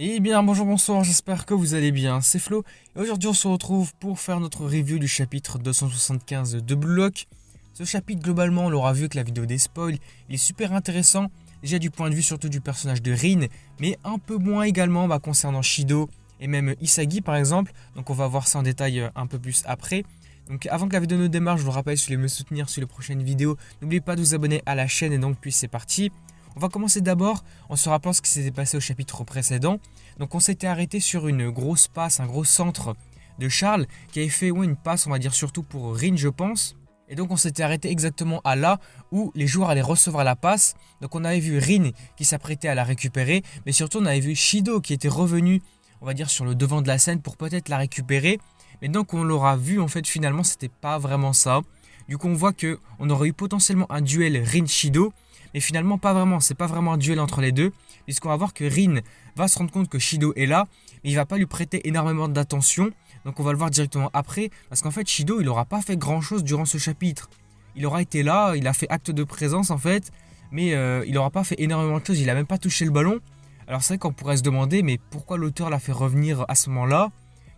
Eh bien bonjour, bonsoir, j'espère que vous allez bien, c'est Flo, et aujourd'hui on se retrouve pour faire notre review du chapitre 275 de Blue Lock. Ce chapitre globalement, on l'aura vu avec la vidéo des spoils, il est super intéressant, déjà du point de vue surtout du personnage de Rin, mais un peu moins également concernant Shido et même Isagi par exemple, donc on va voir ça en détail un peu plus après. Donc avant que la vidéo ne démarre, je vous rappelle, si vous voulez me soutenir sur les prochaines vidéos, n'oubliez pas de vous abonner à la chaîne et donc puis c'est parti. On va commencer d'abord en se rappelant ce qui s'était passé au chapitre précédent. Donc on s'était arrêté sur une grosse passe, un gros centre de Charles qui avait fait une passe, on va dire surtout pour Rin je pense. Et donc on s'était arrêté exactement à là où les joueurs allaient recevoir la passe. Donc on avait vu Rin qui s'apprêtait à la récupérer, mais surtout on avait vu Shido qui était revenu, on va dire sur le devant de la scène pour peut-être la récupérer. Mais donc on l'aura vu en fait finalement c'était pas vraiment ça. Du coup on voit qu'on aurait eu potentiellement un duel Rin-Shido. Mais finalement pas vraiment, c'est pas vraiment un duel entre les deux, puisqu'on va voir que Rin va se rendre compte que Shido est là, mais il va pas lui prêter énormément d'attention, donc on va le voir directement après, parce qu'en fait Shido il aura pas fait grand chose durant ce chapitre. Il aura été là, il a fait acte de présence en fait, mais il aura pas fait énormément de choses, il a même pas touché le ballon. Alors c'est vrai qu'on pourrait se demander, mais pourquoi l'auteur l'a fait revenir à ce moment-là?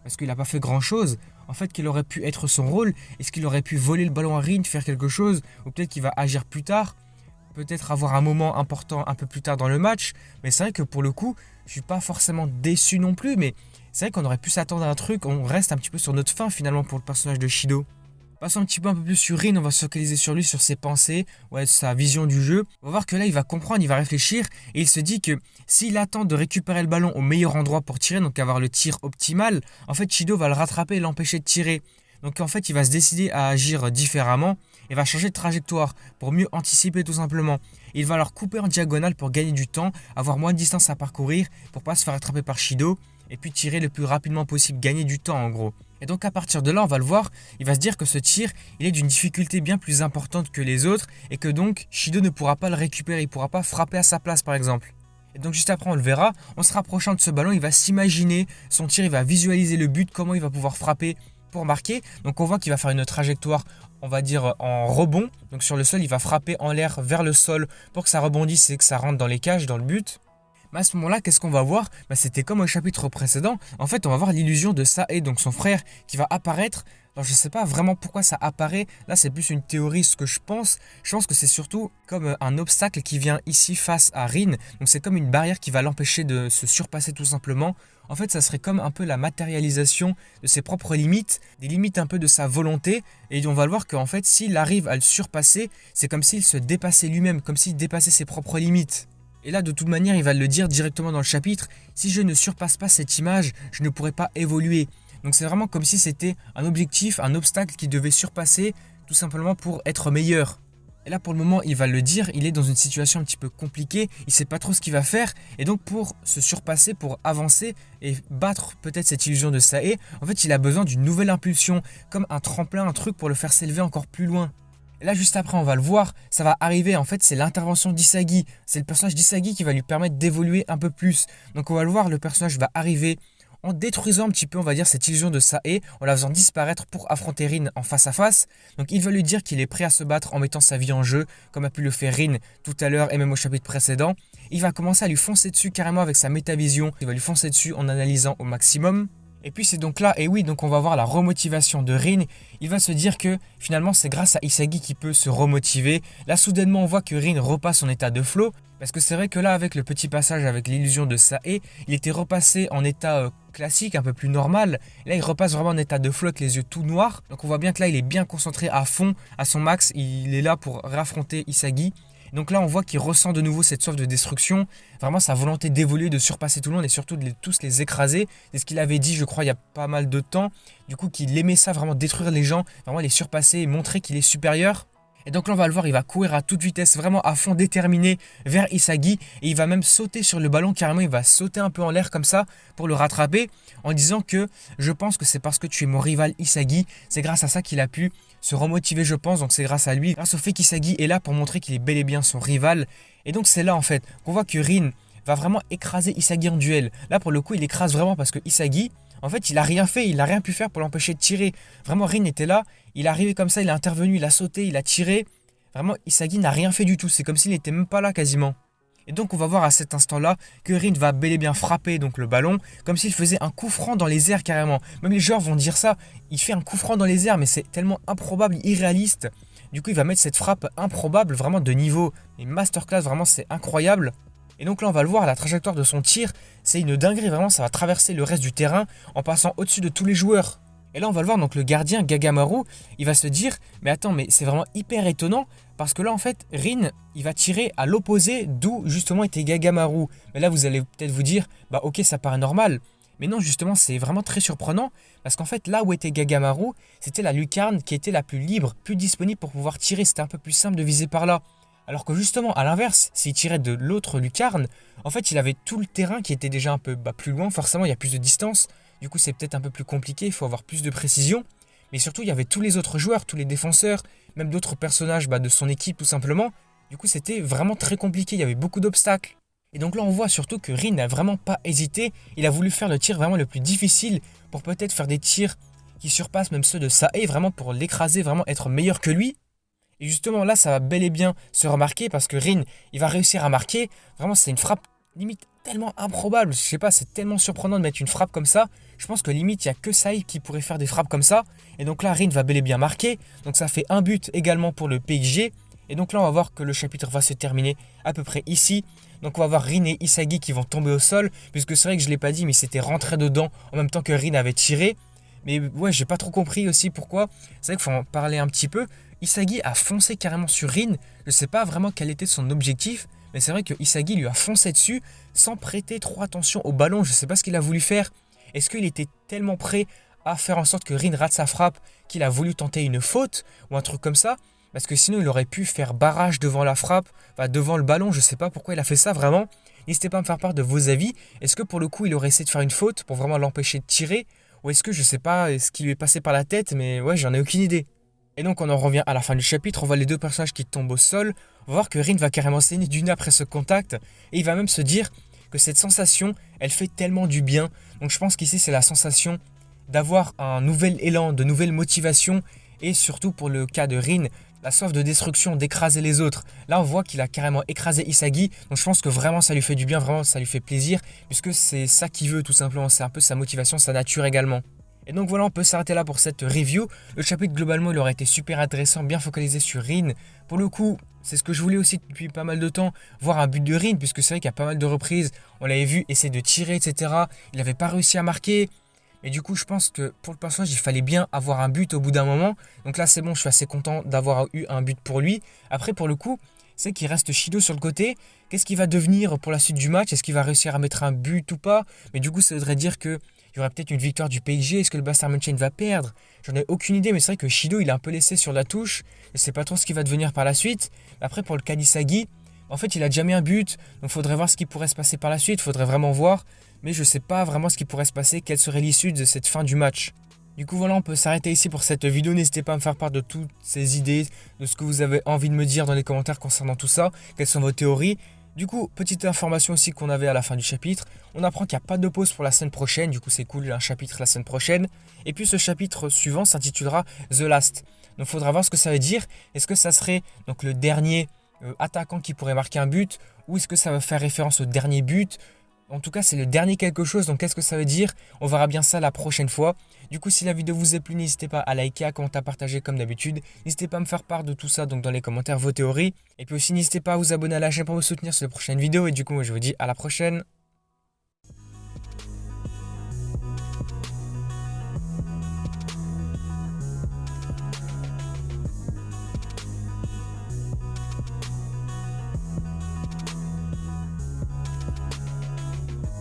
Parce qu'il n'a pas fait grand chose. En fait, quel aurait pu être son rôle? Est-ce qu'il aurait pu voler le ballon à Rin, faire quelque chose? Ou peut-être qu'il va agir plus tard? Peut-être avoir un moment important un peu plus tard dans le match, mais c'est vrai que pour le coup, je suis pas forcément déçu non plus, mais c'est vrai qu'on aurait pu s'attendre à un truc, on reste un petit peu sur notre fin finalement pour le personnage de Shido. Passons un petit peu plus sur Rin, on va se focaliser sur lui, sur ses pensées, sa vision du jeu. On va voir que là il va comprendre, il va réfléchir, et il se dit que s'il attend de récupérer le ballon au meilleur endroit pour tirer, donc avoir le tir optimal, en fait Shido va le rattraper et l'empêcher de tirer. Donc en fait il va se décider à agir différemment et va changer de trajectoire pour mieux anticiper tout simplement. Il va alors couper en diagonale pour gagner du temps, avoir moins de distance à parcourir pour pas se faire attraper par Shido et puis tirer le plus rapidement possible, gagner du temps en gros. Et donc à partir de là on va le voir, il va se dire que ce tir il est d'une difficulté bien plus importante que les autres et que donc Shido ne pourra pas le récupérer, il ne pourra pas frapper à sa place par exemple. Et donc juste après on le verra, en se rapprochant de ce ballon il va s'imaginer son tir, il va visualiser le but, comment il va pouvoir frapper pour marquer. Donc on voit qu'il va faire une trajectoire, on va dire en rebond. Donc sur le sol, il va frapper en l'air vers le sol pour que ça rebondisse et que ça rentre dans les cages, dans le but. Mais à ce moment-là, qu'est-ce qu'on va voir? C'était comme au chapitre précédent. En fait, on va voir l'illusion de Sae, donc son frère, qui va apparaître. Alors je ne sais pas vraiment pourquoi ça apparaît. Là, c'est plus une théorie, ce que je pense. Je pense que c'est surtout comme un obstacle qui vient ici face à Rin. Donc c'est comme une barrière qui va l'empêcher de se surpasser tout simplement. En fait, ça serait comme un peu la matérialisation de ses propres limites, des limites un peu de sa volonté. Et on va le voir qu'en fait, s'il arrive à le surpasser, c'est comme s'il se dépassait lui-même, comme s'il dépassait ses propres limites. Et là, de toute manière, il va le dire directement dans le chapitre, si je ne surpasse pas cette image, je ne pourrai pas évoluer. Donc c'est vraiment comme si c'était un objectif, un obstacle qu'il devait surpasser, tout simplement pour être meilleur. Et là, pour le moment, il va le dire, il est dans une situation un petit peu compliquée, il ne sait pas trop ce qu'il va faire, et donc pour se surpasser, pour avancer et battre peut-être cette illusion de Sae, en fait, il a besoin d'une nouvelle impulsion, comme un tremplin, un truc pour le faire s'élever encore plus loin. Et là, juste après, on va le voir, ça va arriver, en fait, c'est l'intervention d'Isagi, c'est le personnage d'Isagi qui va lui permettre d'évoluer un peu plus. Donc on va le voir, le personnage va arriver en détruisant un petit peu, on va dire, cette illusion de Sae, en la faisant disparaître pour affronter Rin en face à face. Donc il va lui dire qu'il est prêt à se battre en mettant sa vie en jeu, comme a pu le faire Rin tout à l'heure et même au chapitre précédent. Il va commencer à lui foncer dessus carrément avec sa métavision, il va lui foncer dessus en analysant au maximum. Et puis c'est donc là, et oui, donc on va voir la remotivation de Rin. Il va se dire que finalement c'est grâce à Isagi qu'il peut se remotiver. Là soudainement on voit que Rin repasse en état de flow. Parce que c'est vrai que là avec le petit passage avec l'illusion de Sae, il était repassé en état classique, un peu plus normal. Et là il repasse vraiment en état de flow avec les yeux tout noirs. Donc on voit bien que là il est bien concentré à fond, à son max. Il est là pour raffronter Isagi. Donc là, on voit qu'il ressent de nouveau cette soif de destruction, vraiment sa volonté d'évoluer, de surpasser tout le monde et surtout de tous les écraser. C'est ce qu'il avait dit, je crois, il y a pas mal de temps. Du coup, qu'il aimait ça, vraiment détruire les gens, vraiment les surpasser et montrer qu'il est supérieur. Et donc là, on va le voir, il va courir à toute vitesse, vraiment à fond déterminé vers Isagi. Et il va même sauter sur le ballon, carrément, il va sauter un peu en l'air comme ça pour le rattraper. En disant que je pense que c'est parce que tu es mon rival Isagi. C'est grâce à ça qu'il a pu se remotiver, je pense. Donc c'est grâce à lui, grâce au fait qu'Isagi est là pour montrer qu'il est bel et bien son rival. Et donc c'est là en fait qu'on voit que Rin va vraiment écraser Isagi en duel. Là pour le coup, il écrase vraiment parce que Isagi, en fait, il a rien fait, il n'a rien pu faire pour l'empêcher de tirer. Vraiment, Rin était là, il est arrivé comme ça, il a intervenu, il a sauté, il a tiré. Vraiment, Isagi n'a rien fait du tout, c'est comme s'il n'était même pas là quasiment. Et donc on va voir à cet instant-là que Rin va bel et bien frapper donc le ballon comme s'il faisait un coup franc dans les airs carrément. Même les joueurs vont dire ça, il fait un coup franc dans les airs mais c'est tellement improbable, irréaliste. Du coup il va mettre cette frappe improbable, vraiment de niveau, une masterclass, vraiment c'est incroyable. Et donc là on va le voir, la trajectoire de son tir, c'est une dinguerie, vraiment ça va traverser le reste du terrain en passant au-dessus de tous les joueurs. Et là on va le voir, donc le gardien Gagamaru, il va se dire, mais attends, mais c'est vraiment hyper étonnant, parce que là en fait, Rin, il va tirer à l'opposé d'où justement était Gagamaru. Mais là vous allez peut-être vous dire, bah ok ça paraît normal. Mais non, justement c'est vraiment très surprenant, parce qu'en fait là où était Gagamaru, c'était la lucarne qui était la plus libre, plus disponible pour pouvoir tirer, c'était un peu plus simple de viser par là. Alors que justement, à l'inverse, s'il tirait de l'autre lucarne, en fait il avait tout le terrain qui était déjà un peu plus loin, forcément il y a plus de distance. Du coup, c'est peut-être un peu plus compliqué, il faut avoir plus de précision. Mais surtout, il y avait tous les autres joueurs, tous les défenseurs, même d'autres personnages de son équipe tout simplement. Du coup, c'était vraiment très compliqué, il y avait beaucoup d'obstacles. Et donc là, on voit surtout que Rin n'a vraiment pas hésité. Il a voulu faire le tir vraiment le plus difficile pour peut-être faire des tirs qui surpassent même ceux de Sae, vraiment pour l'écraser, vraiment être meilleur que lui. Et justement, là, ça va bel et bien se remarquer parce que Rin, il va réussir à marquer. Vraiment, c'est une frappe limite tellement improbable. Je sais pas, c'est tellement surprenant de mettre une frappe comme ça. Je pense que limite, il n'y a que Saïd qui pourrait faire des frappes comme ça. Et donc là, Rin va bel et bien marquer. Donc ça fait un but également pour le PSG. Et donc là, on va voir que le chapitre va se terminer à peu près ici. Donc on va voir Rin et Isagi qui vont tomber au sol. Puisque c'est vrai que je ne l'ai pas dit, mais c'était rentré dedans en même temps que Rin avait tiré. Mais ouais, j'ai pas trop compris aussi pourquoi. C'est vrai qu'il faut en parler un petit peu. Isagi a foncé carrément sur Rin. Je ne sais pas vraiment quel était son objectif. Mais c'est vrai que Isagi lui a foncé dessus sans prêter trop attention au ballon. Je ne sais pas ce qu'il a voulu faire. Est-ce qu'il était tellement prêt à faire en sorte que Rin rate sa frappe qu'il a voulu tenter une faute ou un truc comme ça? Parce que sinon il aurait pu faire barrage devant la frappe, devant le ballon. Je ne sais pas pourquoi il a fait ça vraiment. N'hésitez pas à me faire part de vos avis. Est-ce que pour le coup il aurait essayé de faire une faute pour vraiment l'empêcher de tirer? Ou est-ce que je ne sais pas ce qui lui est passé par la tête? Mais ouais, j'en ai aucune idée. Et donc on en revient à la fin du chapitre, on voit les deux personnages qui tombent au sol, on va voir que Rin va carrément saigner du nez après ce contact, et il va même se dire que cette sensation, elle fait tellement du bien. Donc je pense qu'ici c'est la sensation d'avoir un nouvel élan, de nouvelles motivations, et surtout pour le cas de Rin, la soif de destruction, d'écraser les autres. Là on voit qu'il a carrément écrasé Isagi, donc je pense que vraiment ça lui fait du bien, vraiment ça lui fait plaisir, puisque c'est ça qu'il veut tout simplement, c'est un peu sa motivation, sa nature également. Et donc voilà, on peut s'arrêter là pour cette review. Le chapitre globalement il aurait été super intéressant, bien focalisé sur Rin. Pour le coup, c'est ce que je voulais aussi depuis pas mal de temps, voir un but de Rin, puisque c'est vrai qu'il y a pas mal de reprises, on l'avait vu essayer de tirer, etc. Il n'avait pas réussi à marquer. Mais du coup, je pense que pour le personnage, il fallait bien avoir un but au bout d'un moment. Donc là, c'est bon, je suis assez content d'avoir eu un but pour lui. Après, pour le coup, c'est qu'il reste Shido sur le côté. Qu'est-ce qu'il va devenir pour la suite du match? Est-ce qu'il va réussir à mettre un but ou pas? Mais du coup, ça voudrait dire que il y aurait peut-être une victoire du PSG. Est-ce que le Bayern München va perdre? J'en ai aucune idée, mais c'est vrai que Shido, il est un peu laissé sur la touche. Je ne sais pas trop ce qu'il va devenir par la suite. Après, pour le Kadisagi, en fait, il a déjà mis un but. Donc, il faudrait voir ce qui pourrait se passer par la suite. Il faudrait vraiment voir. Mais je ne sais pas vraiment ce qui pourrait se passer. Quelle serait l'issue de cette fin du match? Du coup, voilà, on peut s'arrêter ici pour cette vidéo. N'hésitez pas à me faire part de toutes ces idées, de ce que vous avez envie de me dire dans les commentaires concernant tout ça. Quelles sont vos théories? Du coup, petite information aussi qu'on avait à la fin du chapitre. On apprend qu'il n'y a pas de pause pour la semaine prochaine. Du coup, c'est cool, il y a un chapitre la semaine prochaine. Et puis, ce chapitre suivant s'intitulera The Last. Donc, il faudra voir ce que ça veut dire. Est-ce que ça serait donc le dernier attaquant qui pourrait marquer un but? Ou est-ce que ça va faire référence au dernier but? En tout cas, c'est le dernier quelque chose, donc qu'est-ce que ça veut dire? On verra bien ça la prochaine fois. Du coup, si la vidéo vous a plu, n'hésitez pas à liker, à commenter, à partager comme d'habitude. N'hésitez pas à me faire part de tout ça donc dans les commentaires, vos théories. Et puis aussi, n'hésitez pas à vous abonner à la chaîne pour me soutenir sur les prochaines vidéos. Et du coup, moi, je vous dis à la prochaine.